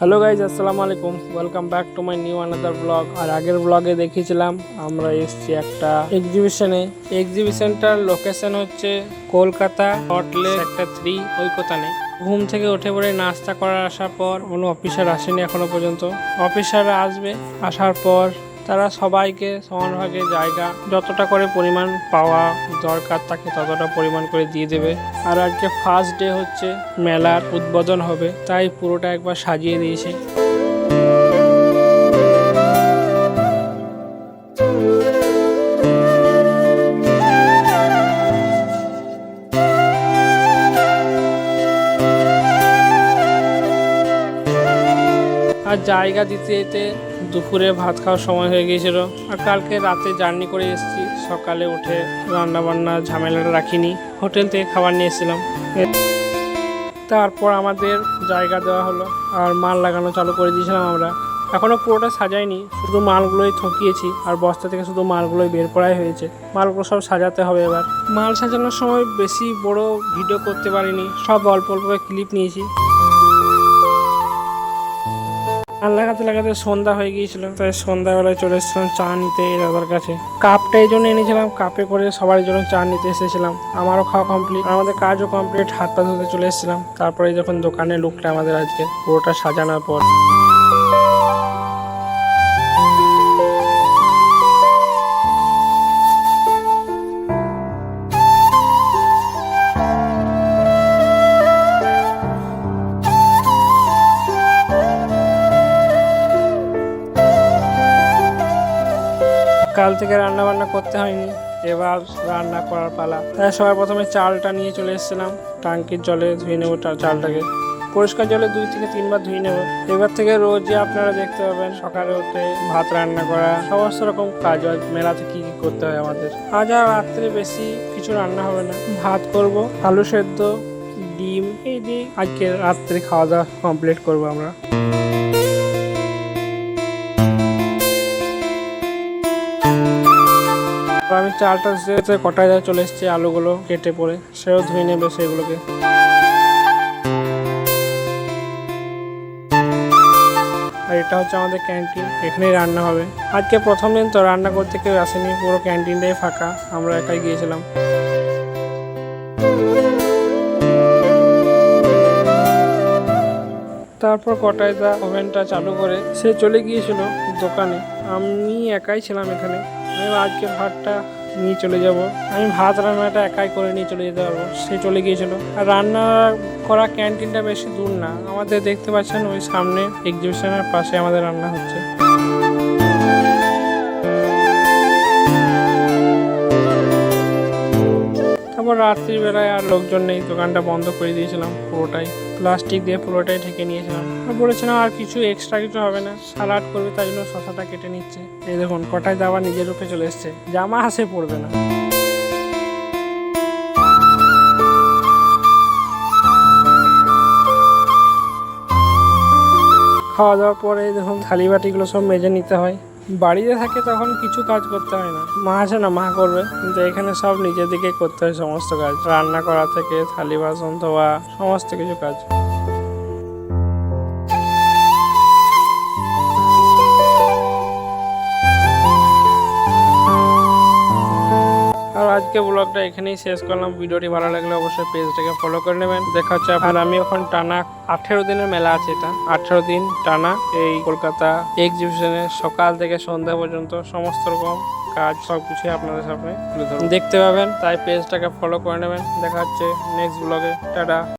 Hello guys, আসসালামু আলাইকুম। Welcome back to my new another blog. আর আগের ব্লগে দেখিয়েছিলাম আমরা এসেছি একটা এক্সিবিশনে। এক্সিবিশনটার লোকেশন হচ্ছে কলকাতা হটলে সেক্টর 3 ঐকতানে। ঘুম থেকে উঠে পড়ে নাস্তা করার আসার পর কোনো অফিসার আসেনি এখনো পর্যন্ত। অফিসাররা আসবে, আসার পর তারা সবাইকে সমানভাগে জায়গা যতটা করে পরিমাণ পাওয়া দরকার তাকে ততটা পরিমাণ করে দিয়ে দেবে। আর আজকে ফার্স্ট ডে হচ্ছে, মেলার উদ্বোধন হবে, তাই পুরোটা একবার সাজিয়ে দিয়েছে। আর জায়গা দিতে দিতে দুপুরে ভাত খাওয়ার সময় হয়ে গিয়েছিল। আর কালকে রাতে জার্নি করে এসেছি, সকালে উঠে রান্না বান্নার ঝামেলাটা রাখিনি, হোটেল থেকে খাবার নিয়ে এসেছিলাম। তারপর আমাদের জায়গা দেওয়া হলো আর মাল লাগানো চালু করে দিয়েছিলাম আমরা। এখনও পুরোটা সাজাইনি, শুধু মালগুলোই ঠকিয়েছি আর বস্তা থেকে শুধু মালগুলোই বের করাই হয়েছে। মালগুলো সব সাজাতে হবে এবার। মাল সাজানোর সময় বেশি বড় ভিডিও করতে পারিনি, সব অল্প অল্প ক্লিপ নিয়েছি। মাল লাগাতে লাগাতে সন্ধ্যা হয়ে গিয়েছিল, তাই সন্ধ্যাবেলায় চলে এসেছিলাম চা নিতে দাদার কাছে। কাপটা এই জন্য এনেছিলাম, কাপে করে সবার জন্য চা নিতে এসেছিলাম। আমারও খাওয়া কমপ্লিট, আমাদের কাজও কমপ্লিট, হাত পা ধুতে চলে এসেছিলাম। তারপরে যখন দোকানের লুকটা আমাদের আজকে পুরোটা সাজানোর পর কাল থেকে রান্না বান্না করতে হয়নি, এবার রান্না করার পালা। তাই সবার প্রথমে চালটা নিয়ে চলে এসেছিলাম, টাঙ্কির জলে ধুয়ে নেবো চালটাকে। পরিষ্কার জলে 2 থেকে 3 বার ধুয়ে নেবো। এবার থেকে রোজই আপনারা দেখতে পাবেন সকালে উঠে ভাত রান্না করা, সমস্ত রকম কাজ হয় মেলাতে কি কি করতে হয় আমাদের। আজ আর রাত্রে বেশি কিছু রান্না হবে না, ভাত করব, আলু সেদ্ধ, ডিম, এই দিয়ে আজকে রাত্রে খাওয়া দাওয়া কমপ্লিট করবো আমরা। আমি চালটা কটায় চলে এসেছি, আলুগুলো কেটে পড়ে সেও ধুয়ে নেবে সেগুলোকে। আর এটা হচ্ছে আমাদের ক্যান্টিন, এখানেই রান্না হবে। আজকে প্রথম দিন তো, রান্না করতে কেউ আসেনি, পুরো ক্যান্টিনটাই ফাঁকা, আমরা একাই গিয়েছিলাম। তারপর কটায় ওভেনটা চালু করে সে চলে গিয়েছিল দোকানে, আমি একাই ছিলাম এখানে। আমি আজকে ভাতটা নিয়ে চলে যাব, আমি ভাত রান্নাটা একাই করে নিয়ে চলে যেতে পারবো। সে চলে গিয়েছিল। আর রান্না করা ক্যান্টিনটা বেশি দূর না, আমাদের দেখতে পাচ্ছেন ওই সামনে এক্সিবিশনের পাশে আমাদের রান্না হচ্ছে। তারপর রাত্রির বেলায় আর লোকজন নেই, দোকানটা বন্ধ করে দিয়েছিলাম পুরোটাই, প্লাস্টিক দিয়ে পুরোটাই ঢেকে নিয়েছিলাম। আর বলেছিলাম আর কিছু এক্সট্রা কিছু হবে না, সালাড করবে, তাই জন্য শশাটা কেটে নিচ্ছে। এই দেখুন কটায় আবার নিজের রূপে চলে এসছে, জামা আসে পড়বে না। খাওয়া দাওয়ার পরে দেখুন থালি বাটিগুলো সব মেজে নিতে হয়। বাড়িতে থাকে তখন কিছু কাজ করতে হয় না, মা আছে না, মা করবে, কিন্তু এখানে সব নিজের দিকে করতে হয় সমস্ত কাজ, রান্না করা থেকে থালি বাসন ধোয়া, সমস্ত কিছু কাজ। আর আজকে ব্লগটা এখানেই শেষ করলাম। ভিডিওটি ভালো লাগলে অবশ্যই পেজটাকে ফলো করে নেবেন। দেখা হচ্ছে। আর আমি এখন টানা 18 দিনের মেলা আছে, এটা 18 দিন টানা এই কলকাতা এক্সিবিশনে সকাল থেকে সন্ধ্যা পর্যন্ত সমস্ত রকম কাজ সবকিছুই আপনাদের সামনে দেখতে পাবেন। তাই পেজটাকে ফলো করে নেবেন। দেখা হচ্ছে নেক্সট ব্লগে। টাটা।